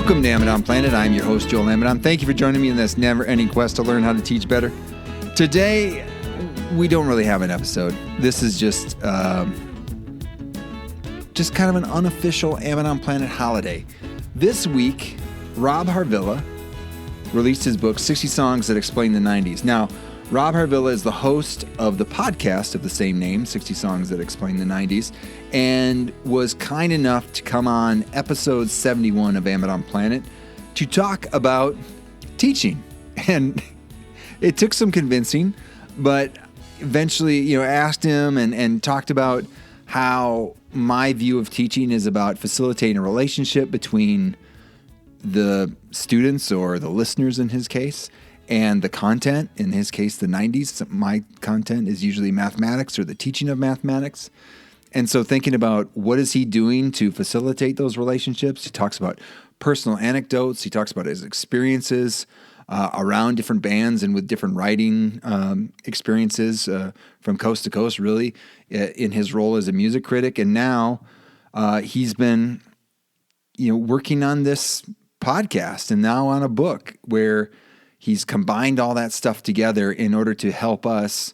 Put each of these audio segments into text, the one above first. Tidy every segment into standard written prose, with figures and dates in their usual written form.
Welcome to Amidon Planet. I'm your host, Joel Amidon. Thank you for joining me in this never-ending quest to learn how to teach better. Today, we don't really have an episode. This is just kind of an unofficial Amidon Planet holiday. This week, Rob Harvilla released his book, 60 Songs That Explain the 90's. Now, Rob Harvilla is the host of the podcast of the same name, 60 Songs That Explain the 90's, and was kind enough to come on episode 71 of Amidon Planet to talk about teaching. And it took some convincing, but eventually, asked him and talked about how my view of teaching is about facilitating a relationship between the students, or the listeners in his case, and the content, in his case, the 90's. My content is usually mathematics or the teaching of mathematics. And so thinking about what is he doing to facilitate those relationships. He talks about personal anecdotes. He talks about his experiences around different bands and with different writing experiences from coast to coast, really, in his role as a music critic. And now he's been, working on this podcast and now on a book where he's combined all that stuff together in order to help us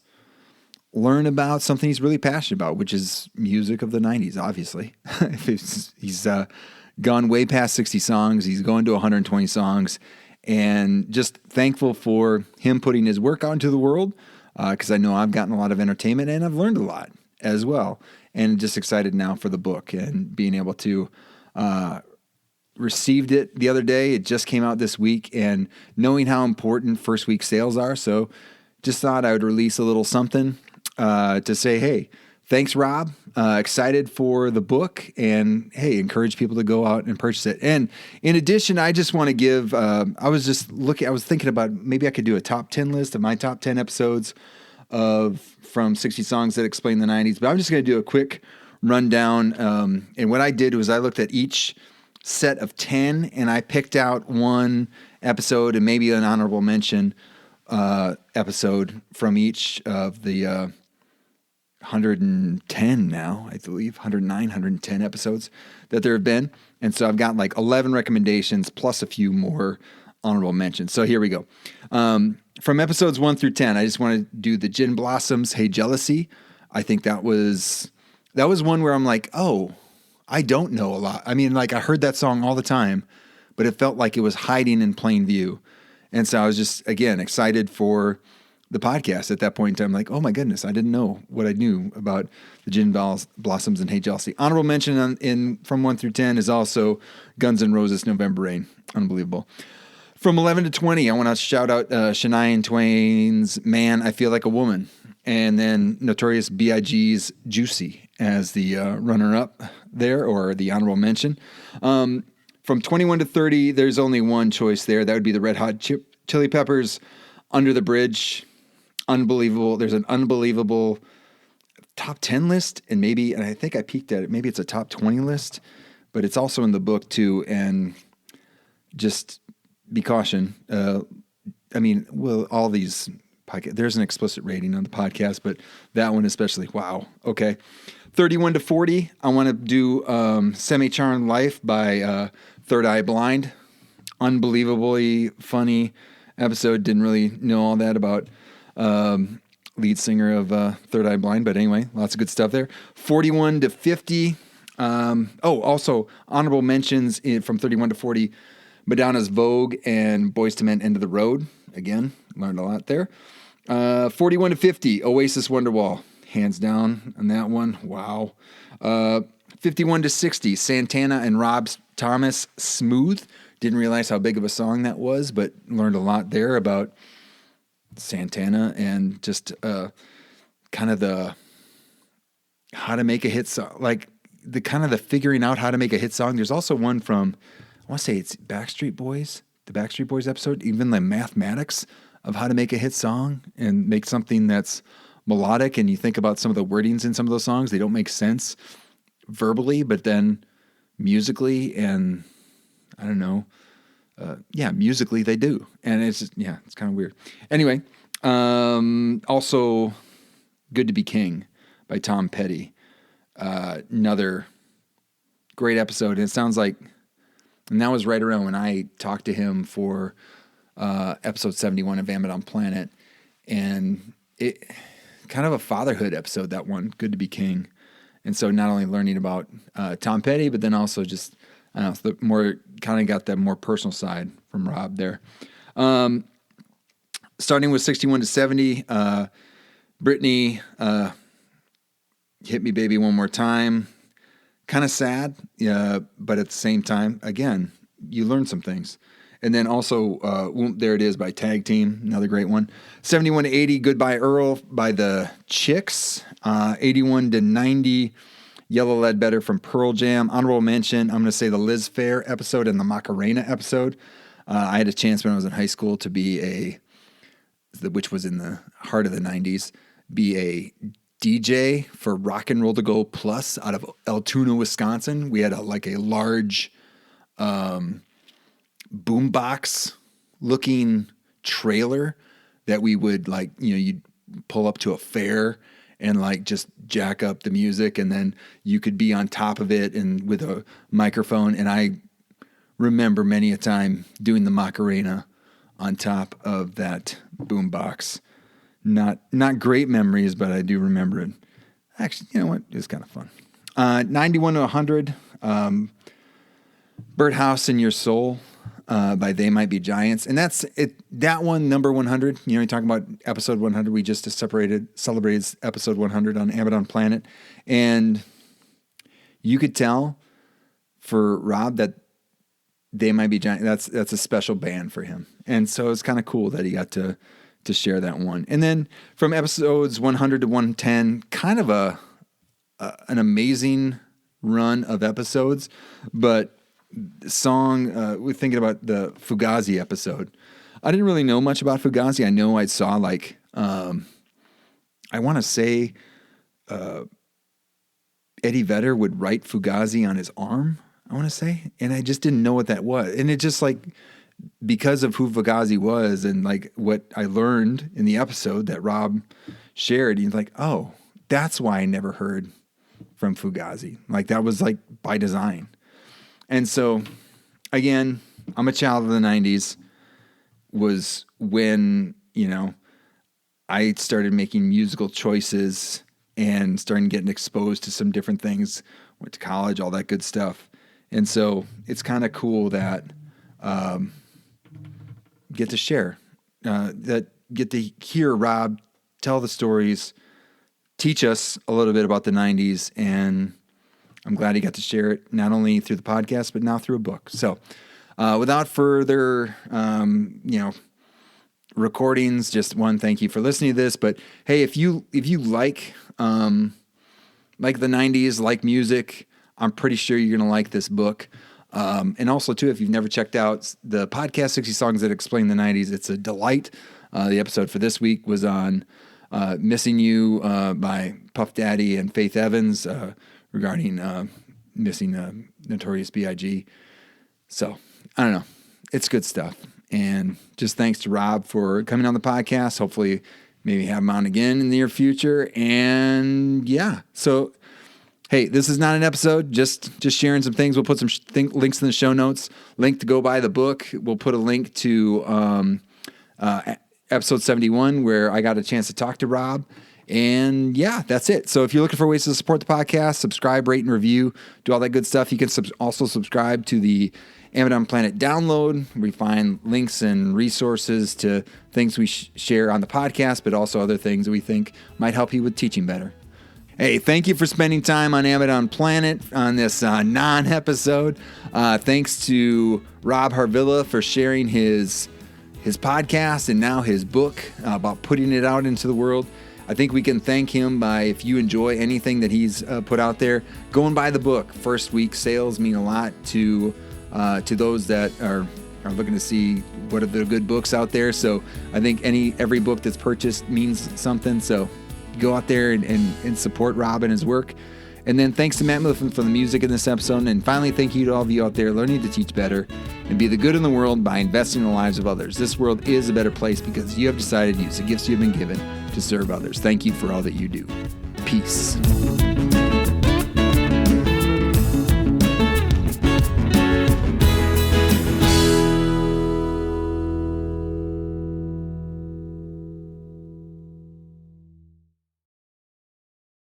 learn about something he's really passionate about, which is music of the 90's, obviously. He's gone way past 60 songs. He's going to 120 songs. And just thankful for him putting his work out into the world, because I know I've gotten a lot of entertainment and I've learned a lot as well. And just excited now for the book and being able to received it the other day. It just came out this week, and knowing how important first week sales are. So just thought I would release a little something to say, hey, thanks, Rob. Excited for the book, and hey, encourage people to go out and purchase it. And in addition, I just want to give, I was thinking about maybe I could do a top 10 list of my top 10 episodes from 60 Songs That Explain the 90's, but I'm just going to do a quick rundown. And what I did was I looked at each set of 10, and I picked out one episode and maybe an honorable mention episode from each of the 110 now, I believe, 109, 110 episodes that there have been. And so I've got like 11 recommendations plus a few more honorable mentions. So here we go. From episodes 1 through 10, I just want to do the Gin Blossoms, Hey Jealousy. I think that was one where I'm like, oh, I don't know a lot. I mean, like, I heard that song all the time, but it felt like it was hiding in plain view. And so I was just, again, excited for the podcast at that point in time. Like, oh my goodness, I didn't know what I knew about the Gin Blossoms and Hey Jealousy. Honorable mention from 1 through 10 is also Guns N' Roses, November Rain. Unbelievable. From 11 to 20, I want to shout out Shania Twain's Man, I Feel Like a Woman. And then Notorious B.I.G.'s Juicy as the runner-up there, or the honorable mention. From 21 to 30, there's only one choice there. That would be the Red Hot Chili Peppers, Under the Bridge. Unbelievable. There's an unbelievable top 10 list, and I think I peeked at it, maybe it's a top 20 list, but it's also in the book too, and just be caution. All these podcast, there's an explicit rating on the podcast, but that one especially, wow. Okay. 31 to 40, I want to do Semi-Charmed Life by Third Eye Blind. Unbelievably funny episode. Didn't really know all that about lead singer of Third Eye Blind, but anyway, lots of good stuff there. 41 to 50. Also honorable mentions from 31 to 40, Madonna's Vogue and Boyz II Men End of the Road. Again, learned a lot there. 41 to 50, Oasis Wonderwall. Hands down on that one. Wow. 51 to 60, Santana and Rob Thomas, Smooth. Didn't realize how big of a song that was, but learned a lot there about Santana and just kind of the how to make a hit song, like the kind of the figuring out how to make a hit song. There's also one from, I want to say it's Backstreet Boys, the Backstreet Boys episode, even the mathematics of how to make a hit song and make something that's melodic. And you think about some of the wordings in some of those songs, they don't make sense verbally, but then musically and I don't know, musically they do. And it's just, it's kind of weird. Anyway, also Good to Be King by Tom Petty. Another great episode. And it sounds like And that was right around when I talked to him for episode 71 of Amidon Planet. And it kind of a fatherhood episode, that one, Good to Be King. And so not only learning about Tom Petty, but then also just, I don't know, the more, kind of got that more personal side from Rob there. Starting with 61 to 70, Britney, Hit Me Baby One More Time. Kind of sad, but at the same time, again, you learn some things. And then also, There It Is by Tag Team, another great one. 71 to 80, Goodbye Earl by the Chicks. 81 to 90, Yellow Ledbetter from Pearl Jam. Honorable mention, I'm going to say the Liz Phair episode and the Macarena episode. I had a chance when I was in high school to be which was in the heart of the 90s, be a DJ for Rock and Roll to Go Plus out of Altoona, Wisconsin. We had a large boombox looking trailer that we would you'd pull up to a fair and just jack up the music, and then you could be on top of it and with a microphone. And I remember many a time doing the Macarena on top of that boombox. Not great memories, but I do remember it. Actually, you know what? It was kind of fun. 91 to 100, Birdhouse in Your Soul by They Might Be Giants. And that's it. That one, number 100. You're talking about episode 100. We just celebrated episode 100 on Amidon Planet. And you could tell for Rob that They Might Be Giants, that's a special band for him. And so it's kind of cool that he got to share that one. And then from episodes 100 to 110, kind of an amazing run of episodes. But we're thinking about the Fugazi episode. I didn't really know much about Fugazi. I know I saw I want to say Eddie Vedder would write Fugazi on his arm, I want to say. And I just didn't know what that was. And it just because of who Fugazi was and what I learned in the episode that Rob shared, he's oh, that's why I never heard from Fugazi. That was by design. And so again, I'm a child of the 90s, was when, I started making musical choices and starting getting exposed to some different things, went to college, all that good stuff. And so it's kind of cool that, get to share, get to hear Rob tell the stories, teach us a little bit about the 90s, and I'm glad he got to share it not only through the podcast, but now through a book. So without further, recordings, just one, thank you for listening to this. But hey, if you like the 90s, like music, I'm pretty sure you're going to like this book. And also, too, if you've never checked out the podcast, 60 Songs That Explain the 90s, it's a delight. The episode for this week was on Missing You by Puff Daddy and Faith Evans regarding missing Notorious B.I.G. So, I don't know. It's good stuff. And just thanks to Rob for coming on the podcast. Hopefully, maybe have him on again in the near future. And, yeah, so... Hey, this is not an episode, just sharing some things. We'll put some links in the show notes. Link to go buy the book. We'll put a link to episode 71 where I got a chance to talk to Rob. And yeah, that's it. So if you're looking for ways to support the podcast, subscribe, rate, and review, do all that good stuff. You can also subscribe to the Amidon Planet download. We find links and resources to things we share on the podcast, but also other things that we think might help you with teaching better. Hey, thank you for spending time on Amidon Planet on this non-episode. Thanks to Rob Harvilla for sharing his podcast and now his book about putting it out into the world. I think we can thank him by, if you enjoy anything that he's put out there, go and buy the book. First week sales mean a lot to those that are looking to see what are the good books out there. So I think every book that's purchased means something. So go out there and support Rob and his work. And then thanks to Matt Mifflin for the music in this episode. And finally, thank you to all of you out there learning to teach better and be the good in the world by investing in the lives of others. This world is a better place because you have decided to use the gifts you have been given to serve others. Thank you for all that you do. Peace.